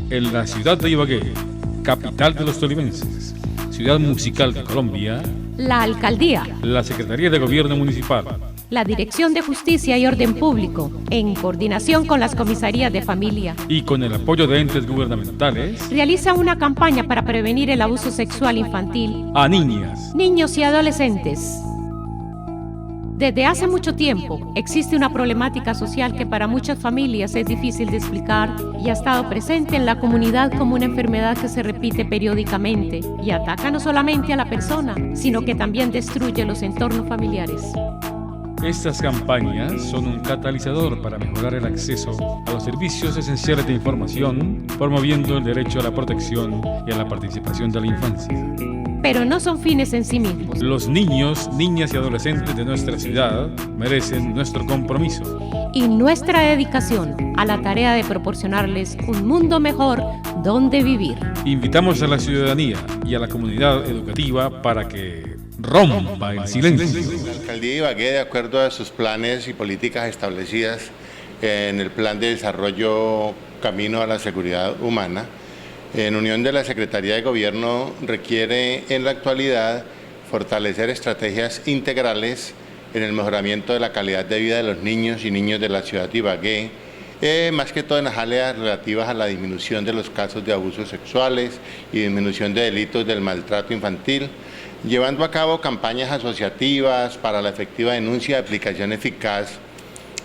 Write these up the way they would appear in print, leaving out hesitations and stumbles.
En la ciudad de Ibagué, capital de los tolimenses, ciudad musical de Colombia, la Alcaldía, la Secretaría de Gobierno Municipal, la Dirección de Justicia y Orden Público, en coordinación con las comisarías de familia y con el apoyo de entes gubernamentales, realiza una campaña para prevenir el abuso sexual infantil a niñas, niños y adolescentes. Desde hace mucho tiempo existe una problemática social que para muchas familias es difícil de explicar y ha estado presente en la comunidad como una enfermedad que se repite periódicamente y ataca no solamente a la persona, sino que también destruye los entornos familiares. Estas campañas son un catalizador para mejorar el acceso a los servicios esenciales de información, promoviendo el derecho a la protección y a la participación de la infancia. Pero no son fines en sí mismos. Los niños, niñas y adolescentes de nuestra ciudad merecen nuestro compromiso y nuestra dedicación a la tarea de proporcionarles un mundo mejor donde vivir. Invitamos a la ciudadanía y a la comunidad educativa para que rompa el silencio. La Alcaldía de Ibagué, de acuerdo a sus planes y políticas establecidas en el Plan de Desarrollo Camino a la Seguridad Humana, en unión de la Secretaría de Gobierno, requiere en la actualidad fortalecer estrategias integrales en el mejoramiento de la calidad de vida de los niños y niñas de la ciudad de Ibagué, más que todo en las áreas relativas a la disminución de los casos de abusos sexuales y disminución de delitos del maltrato infantil, llevando a cabo campañas asociativas para la efectiva denuncia y aplicación eficaz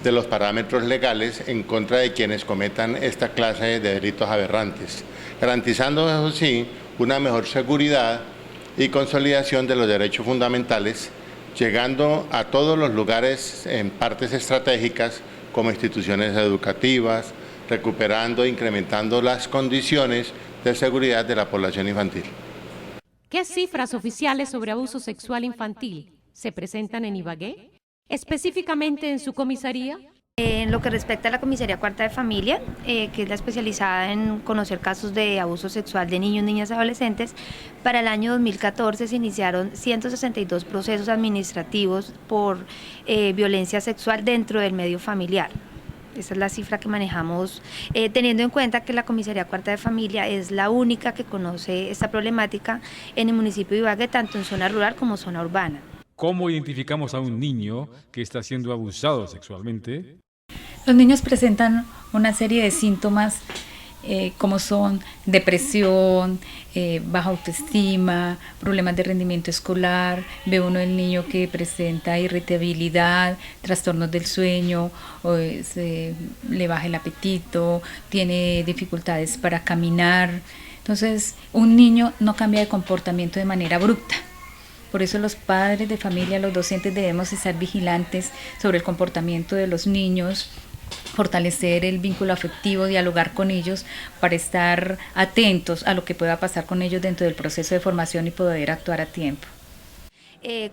de los parámetros legales en contra de quienes cometan esta clase de delitos aberrantes, garantizando, eso sí, una mejor seguridad y consolidación de los derechos fundamentales, llegando a todos los lugares en partes estratégicas como instituciones educativas, recuperando e incrementando las condiciones de seguridad de la población infantil. ¿Qué cifras oficiales sobre abuso sexual infantil se presentan en Ibagué? Específicamente en su comisaría. En lo que respecta a la Comisaría Cuarta de Familia, que es la especializada en conocer casos de abuso sexual de niños, niñas y adolescentes, para el año 2014 se iniciaron 162 procesos administrativos por violencia sexual dentro del medio familiar. Esa es la cifra que manejamos, teniendo en cuenta que la Comisaría Cuarta de Familia es la única que conoce esta problemática en el municipio de Ibagué, tanto en zona rural como zona urbana. ¿Cómo identificamos a un niño que está siendo abusado sexualmente? Los niños presentan una serie de síntomas como son depresión, baja autoestima, problemas de rendimiento escolar. Ve uno el niño que presenta irritabilidad, trastornos del sueño, le baja el apetito, tiene dificultades para caminar. Entonces, un niño no cambia de comportamiento de manera abrupta. Por eso los padres de familia, los docentes debemos estar vigilantes sobre el comportamiento de los niños, fortalecer el vínculo afectivo, dialogar con ellos para estar atentos a lo que pueda pasar con ellos dentro del proceso de formación y poder actuar a tiempo.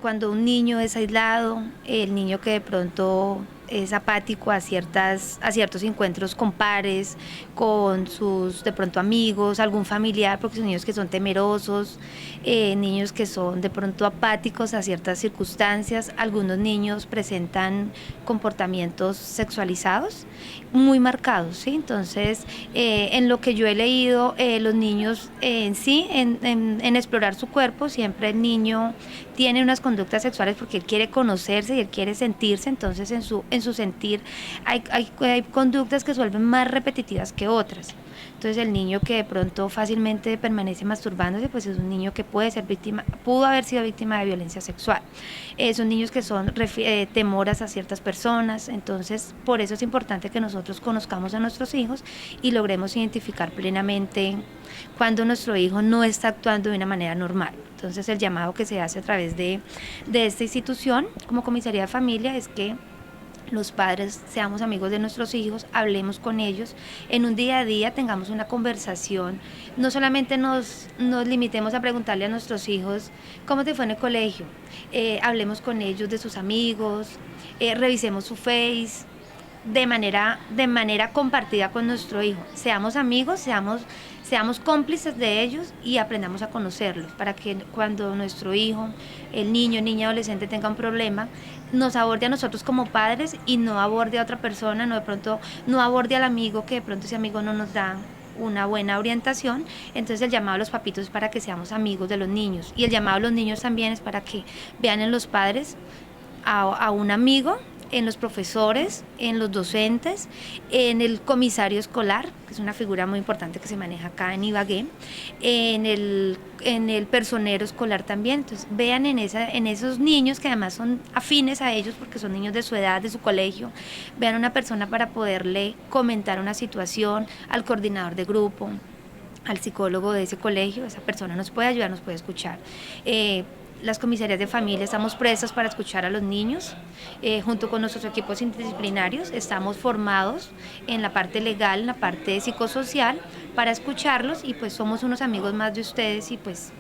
Cuando un niño es aislado, el niño que de pronto es apático a ciertos encuentros con pares, con sus de pronto amigos, algún familiar, porque son niños que son temerosos, niños que son de pronto apáticos a ciertas circunstancias. Algunos niños presentan comportamientos sexualizados muy marcados, ¿sí? Entonces, en lo que yo he leído, los niños en sí, en explorar su cuerpo, siempre el niño tiene unas conductas sexuales porque él quiere conocerse y él quiere sentirse. Entonces en su sentir hay conductas que se vuelven más repetitivas que otras. Entonces el niño que de pronto fácilmente permanece masturbándose, pues es un niño que pudo haber sido víctima de violencia sexual. Son niños que son temoras a ciertas personas. Entonces por eso es importante que nosotros conozcamos a nuestros hijos y logremos identificar plenamente cuando nuestro hijo no está actuando de una manera normal. Entonces el llamado que se hace a través de esta institución como Comisaría de Familia es que los padres seamos amigos de nuestros hijos, hablemos con ellos, en un día a día tengamos una conversación, no solamente nos limitemos a preguntarle a nuestros hijos cómo te fue en el colegio, hablemos con ellos de sus amigos, revisemos su Face, de manera compartida con nuestro hijo, seamos amigos, seamos cómplices de ellos y aprendamos a conocerlos para que cuando nuestro hijo, el niño, niña, adolescente tenga un problema, nos aborde a nosotros como padres y no aborde a otra persona, no aborde al amigo que de pronto ese amigo no nos da una buena orientación. Entonces el llamado a los papitos es para que seamos amigos de los niños, y el llamado a los niños también es para que vean en los padres a un amigo, en los profesores, en los docentes, en el comisario escolar, que es una figura muy importante que se maneja acá en Ibagué, en el personero escolar también. Entonces vean en esos niños que además son afines a ellos porque son niños de su edad, de su colegio, vean una persona para poderle comentar una situación, al coordinador de grupo, al psicólogo de ese colegio. Esa persona nos puede ayudar, nos puede escuchar. Las comisarías de familia estamos prestas para escuchar a los niños, junto con nuestros equipos interdisciplinarios estamos formados en la parte legal, en la parte psicosocial, para escucharlos, y pues somos unos amigos más de ustedes, y pues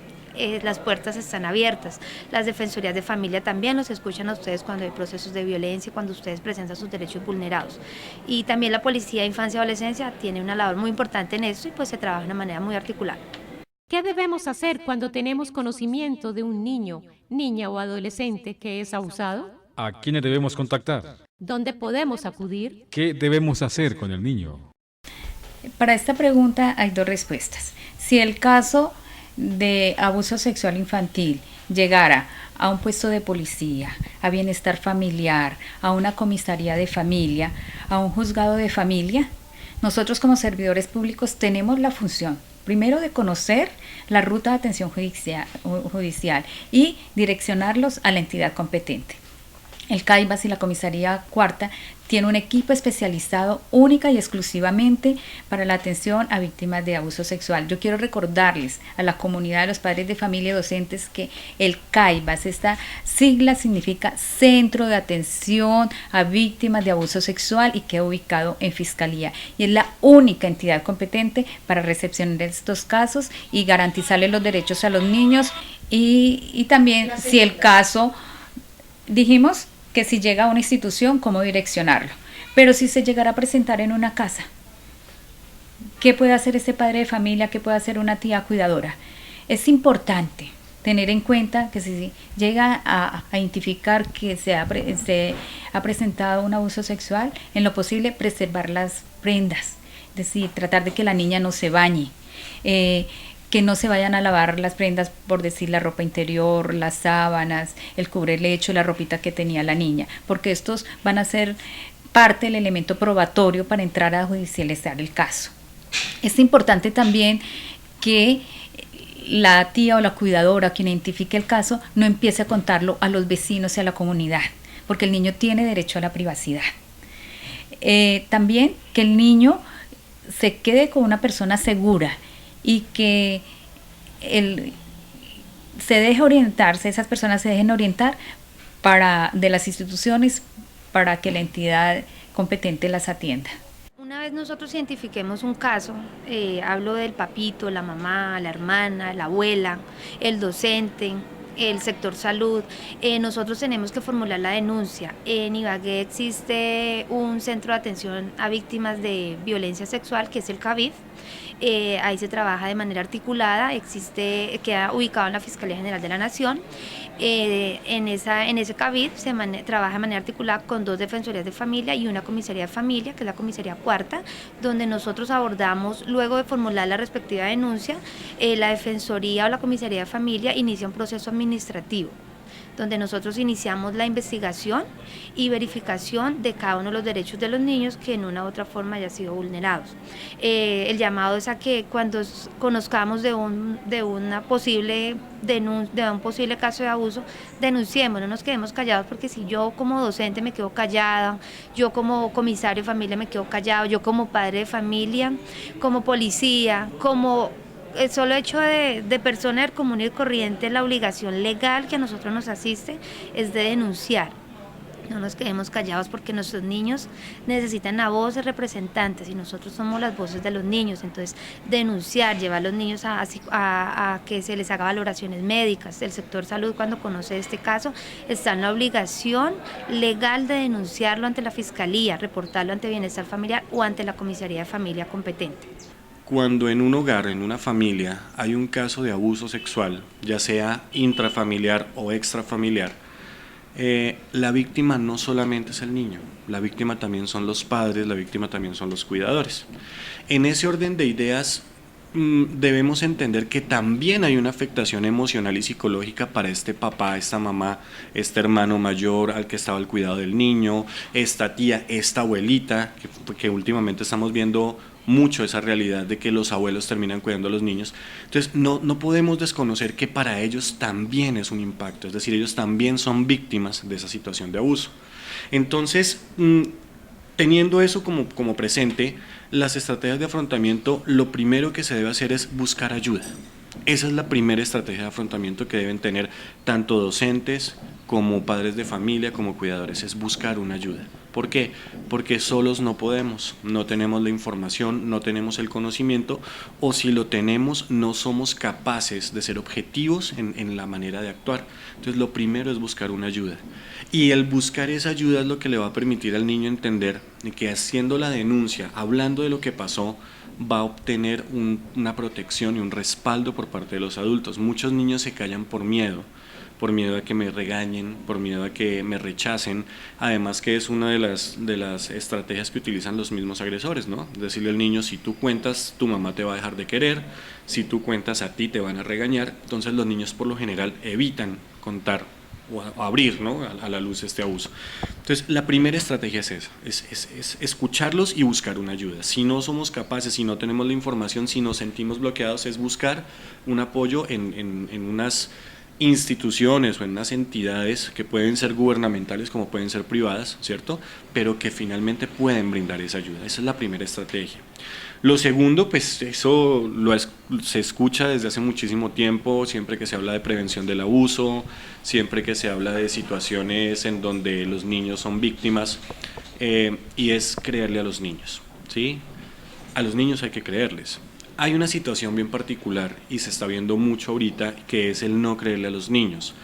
las puertas están abiertas. Las defensorías de familia también los escuchan a ustedes cuando hay procesos de violencia, cuando ustedes presentan sus derechos vulnerados. Y también la Policía de Infancia y Adolescencia tiene una labor muy importante en esto, y pues se trabaja de una manera muy articulada. ¿Qué debemos hacer cuando tenemos conocimiento de un niño, niña o adolescente que es abusado? ¿A quiénes debemos contactar? ¿Dónde podemos acudir? ¿Qué debemos hacer con el niño? Para esta pregunta hay dos respuestas. Si el caso de abuso sexual infantil llegara a un puesto de policía, a bienestar familiar, a una comisaría de familia, a un juzgado de familia, nosotros como servidores públicos tenemos la función, primero, de conocer la ruta de atención judicial y direccionarlos a la entidad competente. El CAIBAS y la Comisaría Cuarta tiene un equipo especializado única y exclusivamente para la atención a víctimas de abuso sexual. Yo quiero recordarles a la comunidad de los padres de familia y docentes que el CAIBAS, esta sigla significa Centro de Atención a Víctimas de Abuso Sexual, y queda ubicado en Fiscalía. Y es la única entidad competente para recepcionar estos casos y garantizarles los derechos a los niños, y también, si el caso, dijimos que si llega a una institución, cómo direccionarlo. Pero si se llegara a presentar en una casa, ¿qué puede hacer ese padre de familia? ¿Qué puede hacer una tía cuidadora? Es importante tener en cuenta que si llega a identificar que se ha presentado un abuso sexual, en lo posible preservar las prendas, es decir, tratar de que la niña no se bañe, que no se vayan a lavar las prendas, por decir la ropa interior, las sábanas, el cubrelecho, la ropita que tenía la niña, porque estos van a ser parte del elemento probatorio para entrar a judicializar el caso. Es importante también que la tía o la cuidadora, quien identifique el caso, no empiece a contarlo a los vecinos y a la comunidad, porque el niño tiene derecho a la privacidad. También que el niño se quede con una persona segura, y que se deje orientarse, esas personas se dejen orientar de las instituciones para que la entidad competente las atienda. Una vez nosotros identifiquemos un caso, hablo del papito, la mamá, la hermana, la abuela, el docente, el sector salud, nosotros tenemos que formular la denuncia. En Ibagué existe un centro de atención a víctimas de violencia sexual, que es el CAVIF. Ahí se trabaja de manera articulada, queda ubicado en la Fiscalía General de la Nación. En ese CAVIF se trabaja de manera articulada con 2 defensorías de familia y una comisaría de familia, que es la Comisaría Cuarta, donde nosotros abordamos, luego de formular la respectiva denuncia, la defensoría o la comisaría de familia inicia un proceso administrativo, donde nosotros iniciamos la investigación y verificación de cada uno de los derechos de los niños que en una u otra forma hayan sido vulnerados. El llamado es a que cuando conozcamos de un posible caso de abuso, denunciemos, no nos quedemos callados, porque si yo como docente me quedo callada, yo como comisario de familia me quedo callado, yo como padre de familia, como policía, como el solo hecho de persona del común y corriente, la obligación legal que a nosotros nos asiste es de denunciar. No nos quedemos callados, porque nuestros niños necesitan la voz de representantes y nosotros somos las voces de los niños. Entonces, denunciar, llevar a los niños a que se les haga valoraciones médicas. El sector salud, cuando conoce este caso, está en la obligación legal de denunciarlo ante la Fiscalía, reportarlo ante Bienestar Familiar o ante la Comisaría de Familia competente. Cuando en un hogar, en una familia, hay un caso de abuso sexual, ya sea intrafamiliar o extrafamiliar, la víctima no solamente es el niño, la víctima también son los padres, la víctima también son los cuidadores. En ese orden de ideas, debemos entender que también hay una afectación emocional y psicológica para este papá, esta mamá, este hermano mayor al que estaba al cuidado del niño, esta tía, esta abuelita, que últimamente estamos viendo mucho esa realidad de que los abuelos terminan cuidando a los niños. Entonces no podemos desconocer que para ellos también es un impacto, es decir, ellos también son víctimas de esa situación de abuso. Entonces, teniendo eso como presente, las estrategias de afrontamiento, lo primero que se debe hacer es buscar ayuda. Esa es la primera estrategia de afrontamiento que deben tener tanto docentes como padres de familia, como cuidadores, es buscar una ayuda. ¿Por qué? Porque solos no podemos, no tenemos la información, no tenemos el conocimiento, o si lo tenemos, no somos capaces de ser objetivos en la manera de actuar. Entonces, lo primero es buscar una ayuda. Y el buscar esa ayuda es lo que le va a permitir al niño entender que haciendo la denuncia, hablando de lo que pasó, va a obtener una protección y un respaldo por parte de los adultos. Muchos niños se callan por miedo a que me regañen, por miedo a que me rechacen, además que es una de las estrategias que utilizan los mismos agresores, ¿no? Decirle al niño, si tú cuentas, tu mamá te va a dejar de querer, si tú cuentas, a ti te van a regañar. Entonces los niños por lo general evitan contar o abrir, ¿no?, a la luz este abuso. Entonces la primera estrategia es esa, es escucharlos y buscar una ayuda. Si no somos capaces, si no tenemos la información, si nos sentimos bloqueados, es buscar un apoyo en unas instituciones o en unas entidades que pueden ser gubernamentales como pueden ser privadas, ¿cierto?, pero que finalmente pueden brindar esa ayuda. Esa es la primera estrategia. Lo segundo, pues eso se escucha desde hace muchísimo tiempo, siempre que se habla de prevención del abuso, siempre que se habla de situaciones en donde los niños son víctimas, y es creerle a los niños, ¿sí? A los niños hay que creerles. Hay una situación bien particular y se está viendo mucho ahorita, que es el no creerle a los niños,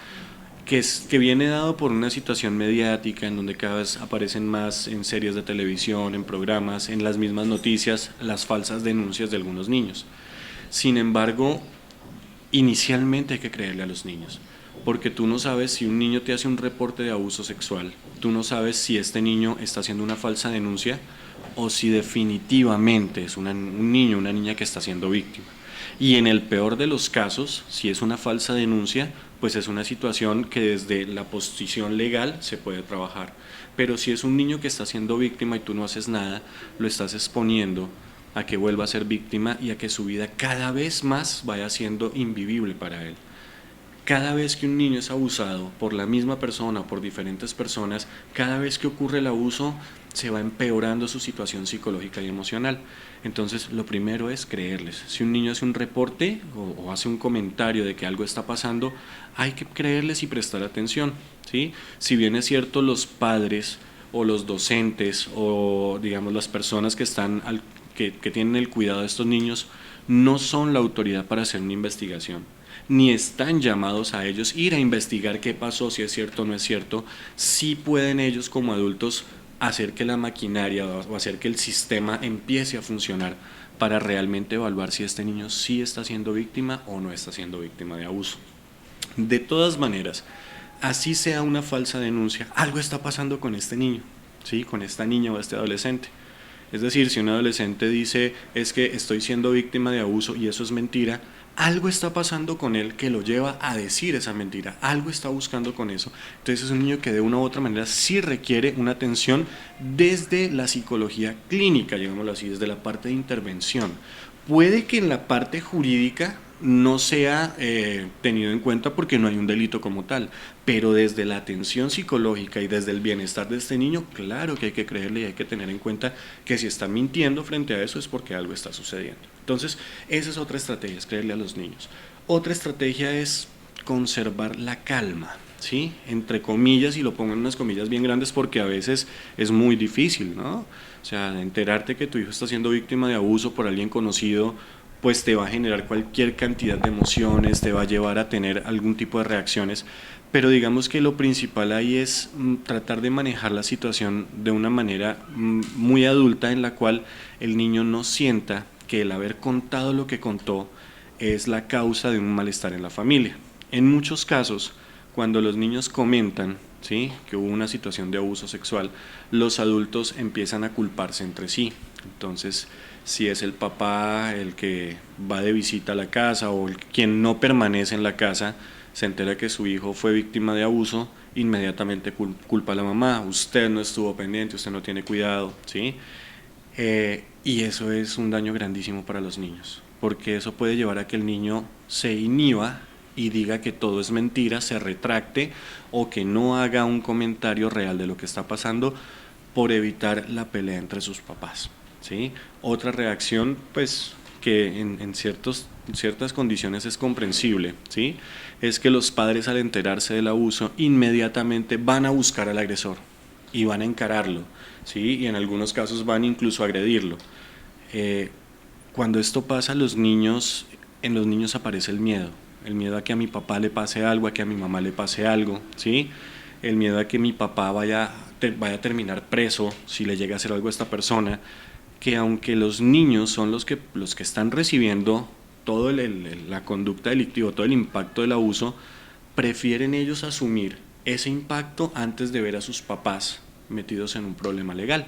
que viene dado por una situación mediática en donde cada vez aparecen más en series de televisión, en programas, en las mismas noticias, las falsas denuncias de algunos niños. Sin embargo, inicialmente hay que creerle a los niños, porque tú no sabes si un niño te hace un reporte de abuso sexual, tú no sabes si este niño está haciendo una falsa denuncia o si definitivamente es un niño, una niña que está siendo víctima. Y en el peor de los casos, si es una falsa denuncia, pues es una situación que desde la posición legal se puede trabajar. Pero si es un niño que está siendo víctima y tú no haces nada, lo estás exponiendo a que vuelva a ser víctima y a que su vida cada vez más vaya siendo invivible para él. Cada vez que un niño es abusado por la misma persona o por diferentes personas, cada vez que ocurre el abuso, se va empeorando su situación psicológica y emocional. Entonces, lo primero es creerles. Si un niño hace un reporte o hace un comentario de que algo está pasando, hay que creerles y prestar atención, ¿sí? Si bien es cierto, los padres o los docentes o, digamos, las personas que tienen el cuidado de estos niños no son la autoridad para hacer una investigación, ni están llamados a ellos ir a investigar qué pasó, si es cierto o no es cierto. Sí pueden ellos como adultos hacer que la maquinaria o hacer que el sistema empiece a funcionar para realmente evaluar si este niño sí está siendo víctima o no está siendo víctima de abuso. De todas maneras, así sea una falsa denuncia, algo está pasando con este niño, ¿sí?, con esta niña o este adolescente. Es decir, si un adolescente dice, es que estoy siendo víctima de abuso y eso es mentira, algo está pasando con él que lo lleva a decir esa mentira, algo está buscando con eso. Entonces es un niño que de una u otra manera sí requiere una atención desde la psicología clínica, llamémoslo así, desde la parte de intervención. Puede que en la parte jurídica no sea tenido en cuenta porque no hay un delito como tal, pero desde la atención psicológica y desde el bienestar de este niño, claro que hay que creerle y hay que tener en cuenta que si está mintiendo frente a eso es porque algo está sucediendo. Entonces, esa es otra estrategia, es creerle a los niños. Otra estrategia es conservar la calma, ¿sí?, entre comillas, y lo pongo en unas comillas bien grandes porque a veces es muy difícil, ¿no? O sea, enterarte que tu hijo está siendo víctima de abuso por alguien conocido, pues te va a generar cualquier cantidad de emociones, te va a llevar a tener algún tipo de reacciones, pero digamos que lo principal ahí es tratar de manejar la situación de una manera muy adulta, en la cual el niño no sienta que el haber contado lo que contó es la causa de un malestar en la familia. En muchos casos, cuando los niños comentan, ¿sí?, que hubo una situación de abuso sexual, los adultos empiezan a culparse entre sí. Entonces, si es el papá el que va de visita a la casa o quien no permanece en la casa, se entera que su hijo fue víctima de abuso, inmediatamente culpa a la mamá: usted no estuvo pendiente, usted no tiene cuidado, ¿sí? Y eso es un daño grandísimo para los niños, porque eso puede llevar a que el niño se inhiba y diga que todo es mentira, se retracte o que no haga un comentario real de lo que está pasando por evitar la pelea entre sus papás, ¿sí? Otra reacción, pues, que en ciertas condiciones es comprensible, ¿sí?, es que los padres, al enterarse del abuso, inmediatamente van a buscar al agresor y van a encararlo, ¿sí?, y en algunos casos van incluso a agredirlo. Cuando esto pasa, en los niños aparece el miedo a que a mi papá le pase algo, a que a mi mamá le pase algo, ¿sí?, el miedo a que mi papá vaya a terminar preso si le llega a hacer algo a esta persona, que aunque los niños son los que están recibiendo toda la conducta delictiva, todo el impacto del abuso, prefieren ellos asumir ese impacto antes de ver a sus papás metidos en un problema legal.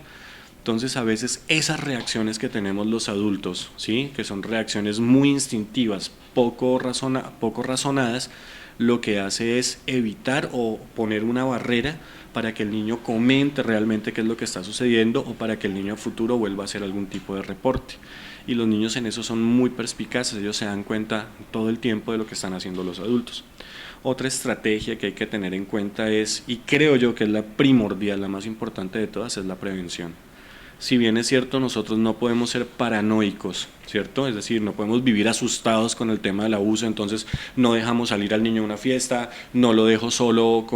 Entonces, a veces esas reacciones que tenemos los adultos, ¿sí?, que son reacciones muy instintivas, poco razonadas, lo que hace es evitar o poner una barrera para que el niño comente realmente qué es lo que está sucediendo o para que el niño a futuro vuelva a hacer algún tipo de reporte. Y los niños en eso son muy perspicaces, ellos se dan cuenta todo el tiempo de lo que están haciendo los adultos. Otra estrategia que hay que tener en cuenta es, y creo yo que es la primordial, la más importante de todas, es la prevención. Si bien es cierto, nosotros no podemos ser paranoicos, ¿cierto? Es decir, no podemos vivir asustados con el tema del abuso, entonces no dejamos salir al niño a una fiesta, no lo dejo solo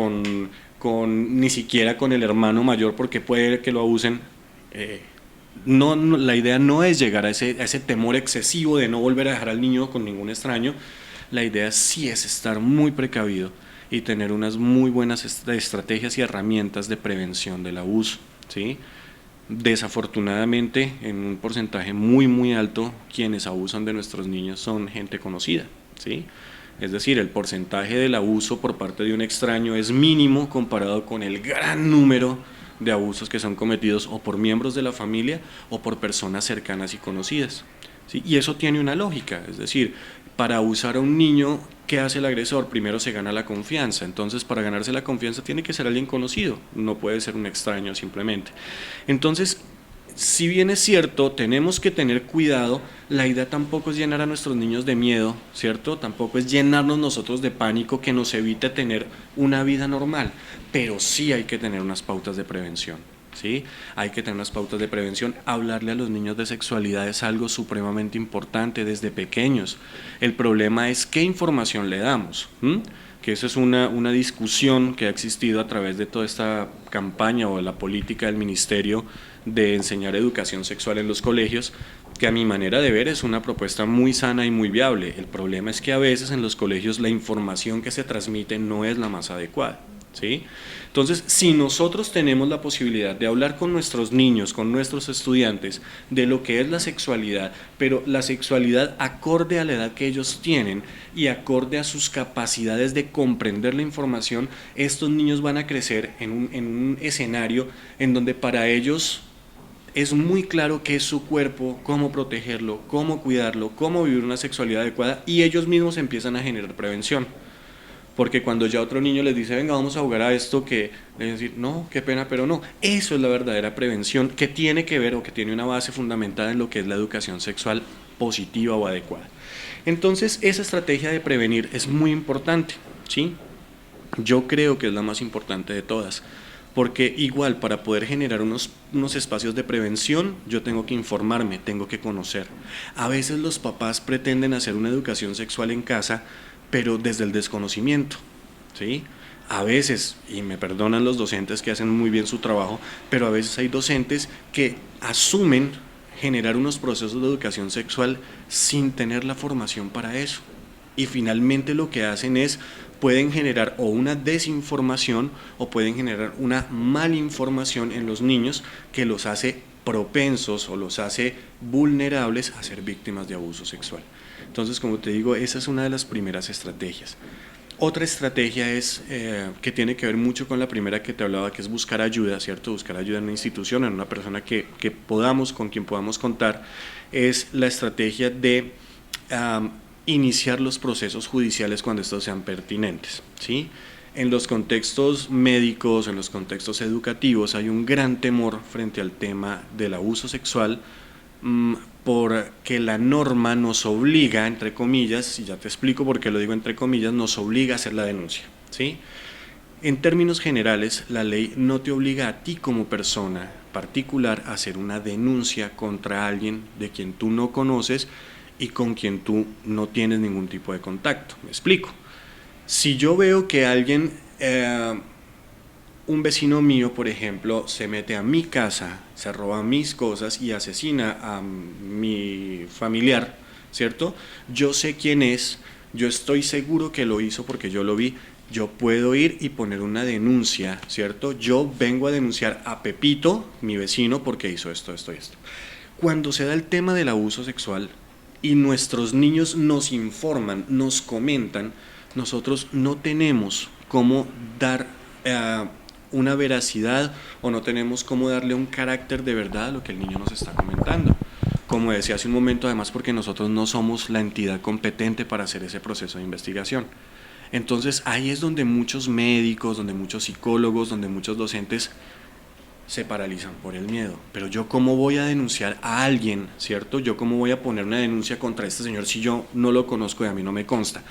ni siquiera con el hermano mayor porque puede que lo abusen. No, la idea no es llegar a ese temor excesivo de no volver a dejar al niño con ningún extraño. La idea sí es estar muy precavido y tener unas muy buenas estrategias y herramientas de prevención del abuso, ¿sí? Desafortunadamente, en un porcentaje muy muy alto, quienes abusan de nuestros niños son gente conocida, ¿sí? Es decir, el porcentaje del abuso por parte de un extraño es mínimo comparado con el gran número de abusos que son cometidos o por miembros de la familia o por personas cercanas y conocidas, ¿sí? Y eso tiene una lógica, es decir, para abusar a un niño, ¿qué hace el agresor? Primero se gana la confianza, entonces para ganarse la confianza tiene que ser alguien conocido, no puede ser un extraño simplemente. Entonces, si bien es cierto, tenemos que tener cuidado, la idea tampoco es llenar a nuestros niños de miedo, ¿cierto? Tampoco es llenarnos nosotros de pánico que nos evite tener una vida normal, pero sí hay que tener unas pautas de prevención, ¿sí? Hay que tener unas pautas de prevención. Hablarle a los niños de sexualidad es algo supremamente importante desde pequeños. El problema es qué información le damos, que eso es una discusión que ha existido a través de toda esta campaña o la política del ministerio de enseñar educación sexual en los colegios, que a mi manera de ver es una propuesta muy sana y muy viable. El problema es que a veces en los colegios la información que se transmite no es la más adecuada, ¿sí? Entonces, si nosotros tenemos la posibilidad de hablar con nuestros niños, con nuestros estudiantes, de lo que es la sexualidad, pero la sexualidad acorde a la edad que ellos tienen y acorde a sus capacidades de comprender la información, estos niños van a crecer en un escenario en donde para ellos es muy claro qué es su cuerpo, cómo protegerlo, cómo cuidarlo, cómo vivir una sexualidad adecuada, y ellos mismos empiezan a generar prevención. Porque cuando ya otro niño les dice, venga, vamos a jugar a esto, que le dicen decir, no, qué pena, pero no. Eso es la verdadera prevención, que tiene que ver o que tiene una base fundamentada en lo que es la educación sexual positiva o adecuada. Entonces, esa estrategia de prevenir es muy importante, ¿sí? Yo creo que es la más importante de todas, porque igual para poder generar unos espacios de prevención, yo tengo que informarme, tengo que conocer. A veces los papás pretenden hacer una educación sexual en casa, pero desde el desconocimiento, ¿sí? A veces, y me perdonan los docentes que hacen muy bien su trabajo, pero a veces hay docentes que asumen generar unos procesos de educación sexual sin tener la formación para eso. Y finalmente lo que hacen es, pueden generar o una desinformación o pueden generar una malinformación en los niños que los hace propensos o los hace vulnerables a ser víctimas de abuso sexual. Entonces, como te digo, esa es una de las primeras estrategias. Otra estrategia es que tiene que ver mucho con la primera que te hablaba, que es buscar ayuda, ¿cierto? Buscar ayuda en una institución, en una persona con quien podamos contar, es la estrategia de iniciar los procesos judiciales cuando estos sean pertinentes, ¿sí? En los contextos médicos, en los contextos educativos, hay un gran temor frente al tema del abuso sexual, porque la norma nos obliga, entre comillas, y ya te explico por qué lo digo entre comillas, nos obliga a hacer la denuncia, ¿sí? En términos generales, la ley no te obliga a ti como persona particular a hacer una denuncia contra alguien de quien tú no conoces y con quien tú no tienes ningún tipo de contacto. Me explico. Si yo veo que alguien, un vecino mío, por ejemplo, se mete a mi casa, se roba mis cosas y asesina a mi familiar, ¿cierto? Yo sé quién es, yo estoy seguro que lo hizo porque yo lo vi, yo puedo ir y poner una denuncia, ¿cierto? Yo vengo a denunciar a Pepito, mi vecino, porque hizo esto, esto y esto. Cuando se da el tema del abuso sexual y nuestros niños nos informan, nos comentan, nosotros no tenemos cómo dar una veracidad o no tenemos cómo darle un carácter de verdad a lo que el niño nos está comentando. Como decía hace un momento, además porque nosotros no somos la entidad competente para hacer ese proceso de investigación. Entonces ahí es donde muchos médicos, donde muchos psicólogos, donde muchos docentes se paralizan por el miedo. Pero yo cómo voy a denunciar a alguien, ¿cierto? Yo cómo voy a poner una denuncia contra este señor si yo no lo conozco y a mí no me consta.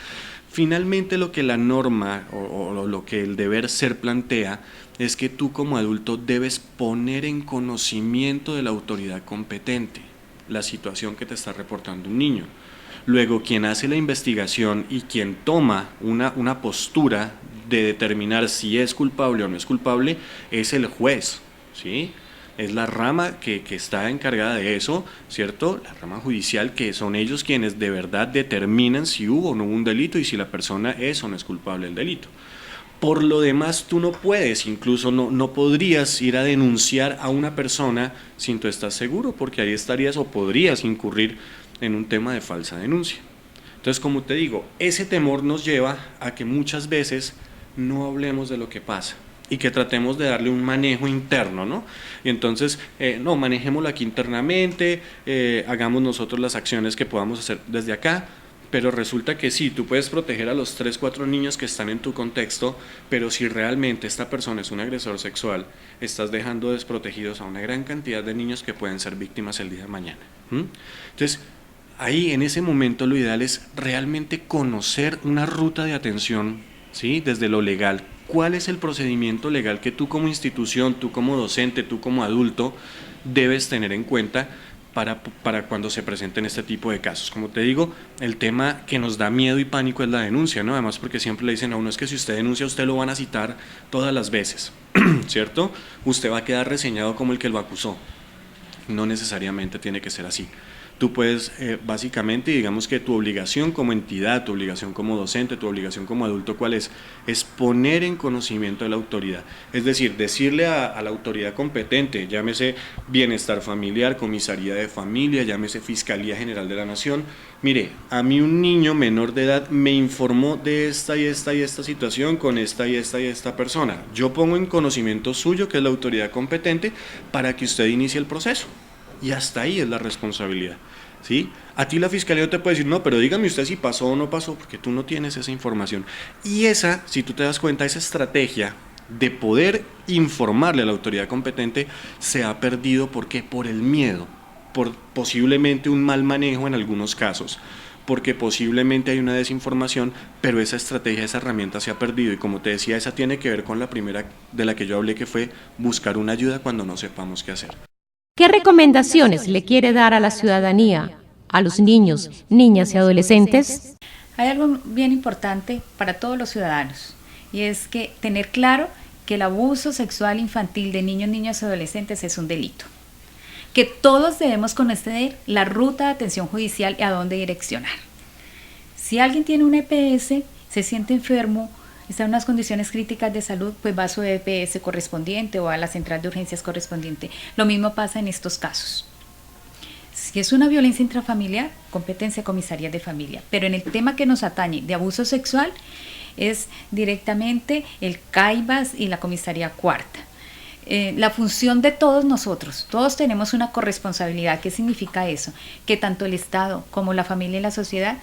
Finalmente lo que la norma o lo que el deber ser plantea es que tú como adulto debes poner en conocimiento de la autoridad competente la situación que te está reportando un niño. Luego quien hace la investigación y quien toma una postura de determinar si es culpable o no es culpable es el juez, ¿sí? Es la rama que está encargada de eso, ¿cierto? La rama judicial, que son ellos quienes de verdad determinan si hubo o no hubo un delito y si la persona es o no es culpable del delito. Por lo demás, tú no puedes, incluso no podrías ir a denunciar a una persona sin tú estar seguro, porque ahí estarías o podrías incurrir en un tema de falsa denuncia. Entonces, como te digo, ese temor nos lleva a que muchas veces no hablemos de lo que pasa y que tratemos de darle un manejo interno, ¿no? Y entonces, no, manejémoslo aquí internamente, hagamos nosotros las acciones que podamos hacer desde acá, pero resulta que sí, tú puedes proteger a los 3, 4 niños que están en tu contexto, pero si realmente esta persona es un agresor sexual, estás dejando desprotegidos a una gran cantidad de niños que pueden ser víctimas el día de mañana. Entonces, ahí en ese momento lo ideal es realmente conocer una ruta de atención, ¿sí? Desde lo legal. ¿Cuál es el procedimiento legal que tú como institución, tú como docente, tú como adulto debes tener en cuenta para cuando se presenten este tipo de casos? Como te digo, el tema que nos da miedo y pánico es la denuncia, ¿no? Además porque siempre le dicen a uno, es que si usted denuncia, usted lo van a citar todas las veces, ¿cierto? Usted va a quedar reseñado como el que lo acusó. No necesariamente tiene que ser así. Tú puedes, básicamente, digamos que tu obligación como entidad, tu obligación como docente, tu obligación como adulto, ¿cuál es? Es poner en conocimiento de la autoridad. Es decir, decirle a la autoridad competente, llámese Bienestar Familiar, Comisaría de Familia, llámese Fiscalía General de la Nación, mire, a mí un niño menor de edad me informó de esta y esta y esta situación con esta y esta y esta persona. Yo pongo en conocimiento suyo, que es la autoridad competente, para que usted inicie el proceso. Y hasta ahí es la responsabilidad, ¿sí? A ti la fiscalía no te puede decir, no, pero dígame usted si pasó o no pasó, porque tú no tienes esa información. Y esa, si tú te das cuenta, esa estrategia de poder informarle a la autoridad competente se ha perdido. ¿Por qué? Por el miedo, por posiblemente un mal manejo en algunos casos, porque posiblemente hay una desinformación, pero esa estrategia, esa herramienta se ha perdido. Y como te decía, esa tiene que ver con la primera de la que yo hablé, que fue buscar una ayuda cuando no sepamos qué hacer. ¿Qué recomendaciones le quiere dar a la ciudadanía, a los niños, niñas y adolescentes? Hay algo bien importante para todos los ciudadanos, y es que tener claro que el abuso sexual infantil de niños, niñas y adolescentes es un delito. Que todos debemos conocer la ruta de atención judicial y a dónde direccionar. Si alguien tiene un EPS, se siente enfermo, está en unas condiciones críticas de salud, pues va a su EPS correspondiente o a la central de urgencias correspondiente. Lo mismo pasa en estos casos. Si es una violencia intrafamiliar, competencia comisaría de familia. Pero en el tema que nos atañe de abuso sexual, es directamente el CAIBAS y la Comisaría Cuarta. La función de todos nosotros, todos tenemos una corresponsabilidad. ¿Qué significa eso? Que tanto el Estado como la familia y la sociedad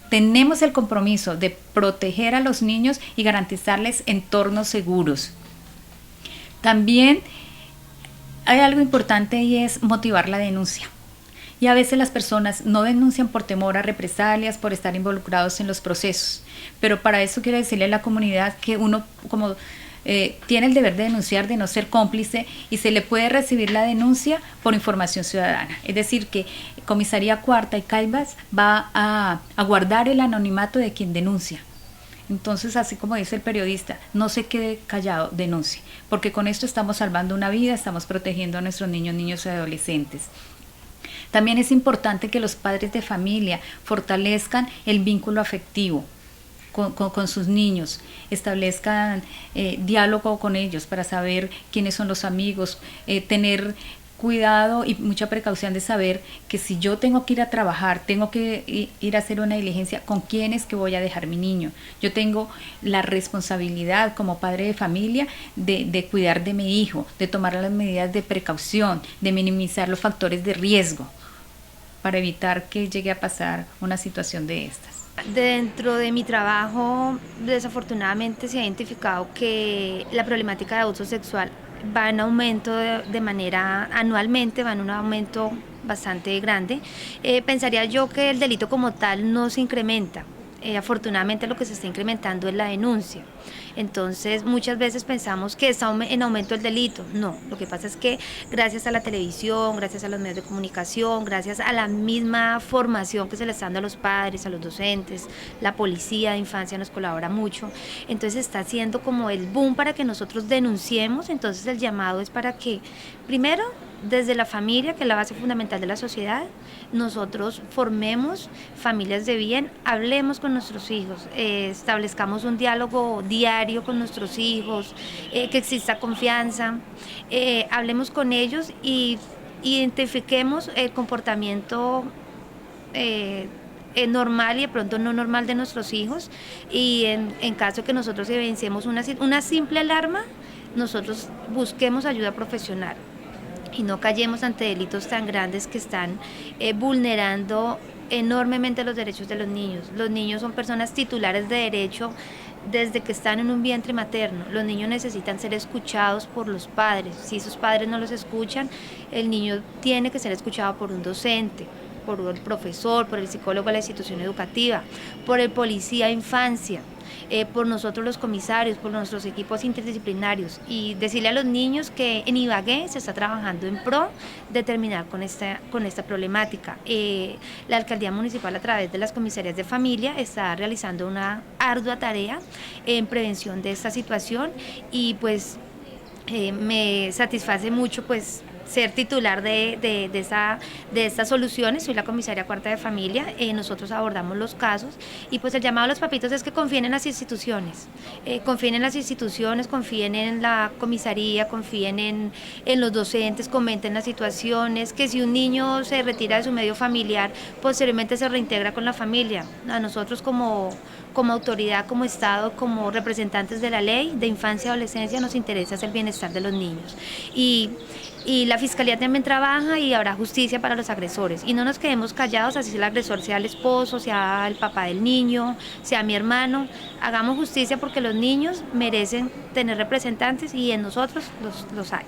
tenemos el compromiso de proteger a los niños y garantizarles entornos seguros. También hay algo importante y es motivar la denuncia. Y a veces las personas no denuncian por temor a represalias, por estar involucrados en los procesos. Pero para eso quiero decirle a la comunidad que uno como tiene el deber de denunciar, de no ser cómplice, y se le puede recibir la denuncia por información ciudadana. Es decir, que Comisaría Cuarta y CAIBAS va a guardar el anonimato de quien denuncia. Entonces, así como dice el periodista, no se quede callado, denuncie, porque con esto estamos salvando una vida, estamos protegiendo a nuestros niños y adolescentes. También es importante que los padres de familia fortalezcan el vínculo afectivo con sus niños, establezcan diálogo con ellos para saber quiénes son los amigos, tener cuidado y mucha precaución de saber que si yo tengo que ir a trabajar, tengo que ir a hacer una diligencia, ¿con quién es que voy a dejar mi niño? Yo tengo la responsabilidad como padre de familia de cuidar de mi hijo, de tomar las medidas de precaución, de minimizar los factores de riesgo para evitar que llegue a pasar una situación de estas. Dentro de mi trabajo, desafortunadamente se ha identificado que la problemática de abuso sexual va en aumento de manera anualmente, va en un aumento bastante grande. Pensaría yo que el delito como tal no se incrementa. Afortunadamente lo que se está incrementando es la denuncia. Entonces muchas veces pensamos que está en aumento el delito. No, lo que pasa es que gracias a la televisión, gracias a los medios de comunicación, gracias a la misma formación que se le está dando a los padres, a los docentes, la policía de infancia nos colabora mucho. Entonces está haciendo como el boom para que nosotros denunciemos. Entonces el llamado es para que primero desde la familia, que es la base fundamental de la sociedad, nosotros formemos familias de bien, hablemos con nuestros hijos, establezcamos un diálogo diario con nuestros hijos, que exista confianza, hablemos con ellos y identifiquemos el comportamiento normal y de pronto no normal de nuestros hijos, y en caso que nosotros evidenciemos una simple alarma, nosotros busquemos ayuda profesional y no callemos ante delitos tan grandes que están vulnerando enormemente los derechos de los niños. Los niños son personas titulares de derecho desde que están en un vientre materno. Los niños necesitan ser escuchados por los padres. Si sus padres no los escuchan, el niño tiene que ser escuchado por un docente, por el profesor, por el psicólogo de la institución educativa, por el policía de infancia, por nosotros los comisarios, por nuestros equipos interdisciplinarios, y decirle a los niños que en Ibagué se está trabajando en pro de terminar con esta problemática. La alcaldía municipal a través de las comisarías de familia está realizando una ardua tarea en prevención de esta situación, y pues me satisface mucho pues ser titular de estas soluciones. Soy la comisaria cuarta de familia, nosotros abordamos los casos, y pues el llamado a los papitos es que confíen en las instituciones, confíen en la comisaría, confíen en los docentes, comenten las situaciones, que si un niño se retira de su medio familiar, posteriormente se reintegra con la familia. A nosotros como autoridad, como Estado, como representantes de la ley de infancia y adolescencia, nos interesa el bienestar de los niños. Y la Fiscalía también trabaja y habrá justicia para los agresores. Y no nos quedemos callados, así si el agresor sea el esposo, sea el papá del niño, sea mi hermano. Hagamos justicia porque los niños merecen tener representantes y en nosotros los hay.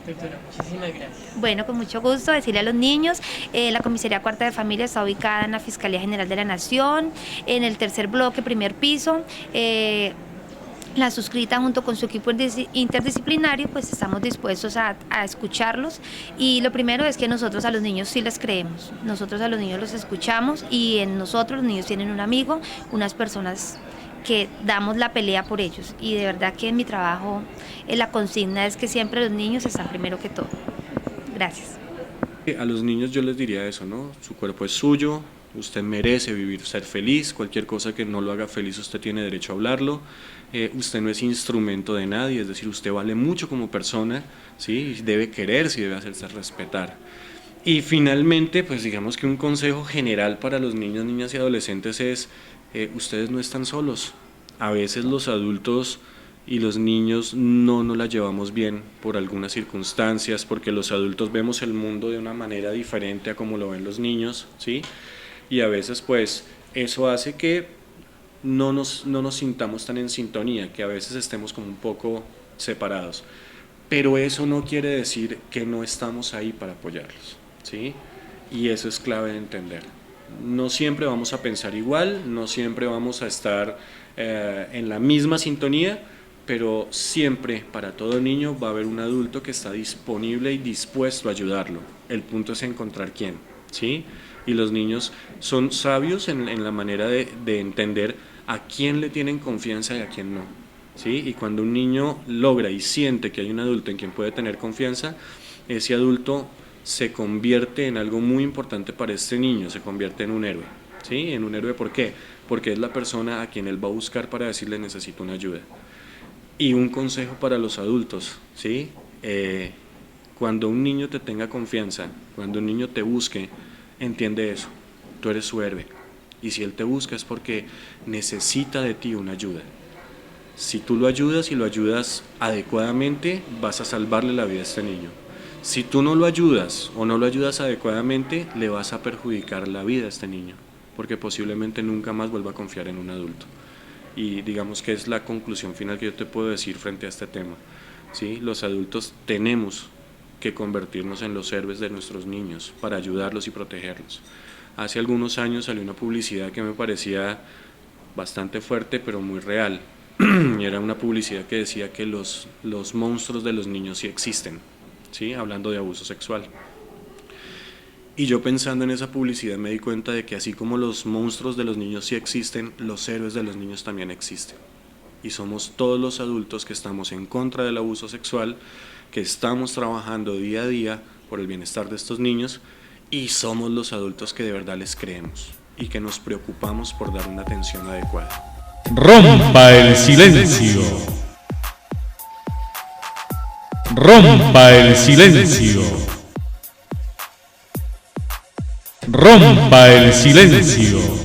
Doctora, muchísimas gracias. Bueno, con mucho gusto decirle a los niños, la Comisaría Cuarta de Familia está ubicada en la Fiscalía General de la Nación, en el tercer bloque, primer piso. La suscrita junto con su equipo interdisciplinario, pues estamos dispuestos a escucharlos, y lo primero es que nosotros a los niños sí les creemos, nosotros a los niños los escuchamos, y en nosotros los niños tienen un amigo, unas personas que damos la pelea por ellos, y de verdad que en mi trabajo la consigna es que siempre los niños están primero que todo. Gracias. A los niños yo les diría eso, ¿no? Su cuerpo es suyo, usted merece vivir, ser feliz, cualquier cosa que no lo haga feliz usted tiene derecho a hablarlo. Usted no es instrumento de nadie, es decir, usted vale mucho como persona, ¿sí? Debe quererse y debe hacerse respetar. Y finalmente, pues digamos que un consejo general para los niños, niñas y adolescentes es ustedes no están solos. A veces los adultos y los niños no nos la llevamos bien por algunas circunstancias, porque los adultos vemos el mundo de una manera diferente a como lo ven los niños, ¿sí? Y a veces pues eso hace que no nos sintamos tan en sintonía, que a veces estemos como un poco separados. Pero eso no quiere decir que no estamos ahí para apoyarlos, ¿sí? Y eso es clave de entender. No siempre vamos a pensar igual, no siempre vamos a estar en la misma sintonía, pero siempre para todo niño va a haber un adulto que está disponible y dispuesto a ayudarlo. El punto es encontrar quién, ¿sí? Y los niños son sabios en la manera de entender a quién le tienen confianza y a quién no, ¿sí? Y cuando un niño logra y siente que hay un adulto en quien puede tener confianza, ese adulto se convierte en algo muy importante para este niño, se convierte en un héroe, ¿sí? En un héroe, ¿por qué? Porque es la persona a quien él va a buscar para decirle necesito una ayuda. Y un consejo para los adultos, ¿sí? Cuando un niño te tenga confianza, cuando un niño te busque, entiende eso, tú eres su héroe. Y si él te busca es porque necesita de ti una ayuda. Si tú lo ayudas y lo ayudas adecuadamente, vas a salvarle la vida a este niño. Si tú no lo ayudas o no lo ayudas adecuadamente, le vas a perjudicar la vida a este niño, porque posiblemente nunca más vuelva a confiar en un adulto. Y digamos que es la conclusión final que yo te puedo decir frente a este tema, ¿sí? Los adultos tenemos que convertirnos en los héroes de nuestros niños para ayudarlos y protegerlos. Hace algunos años salió una publicidad que me parecía bastante fuerte, pero muy real. Y era una publicidad que decía que los monstruos de los niños sí existen, ¿sí? Hablando de abuso sexual. Y yo pensando en esa publicidad me di cuenta de que así como los monstruos de los niños sí existen, los héroes de los niños también existen. Y somos todos los adultos que estamos en contra del abuso sexual, que estamos trabajando día a día por el bienestar de estos niños, y somos los adultos que de verdad les creemos y que nos preocupamos por dar una atención adecuada. Rompa el silencio. Rompa el silencio. Rompa el silencio.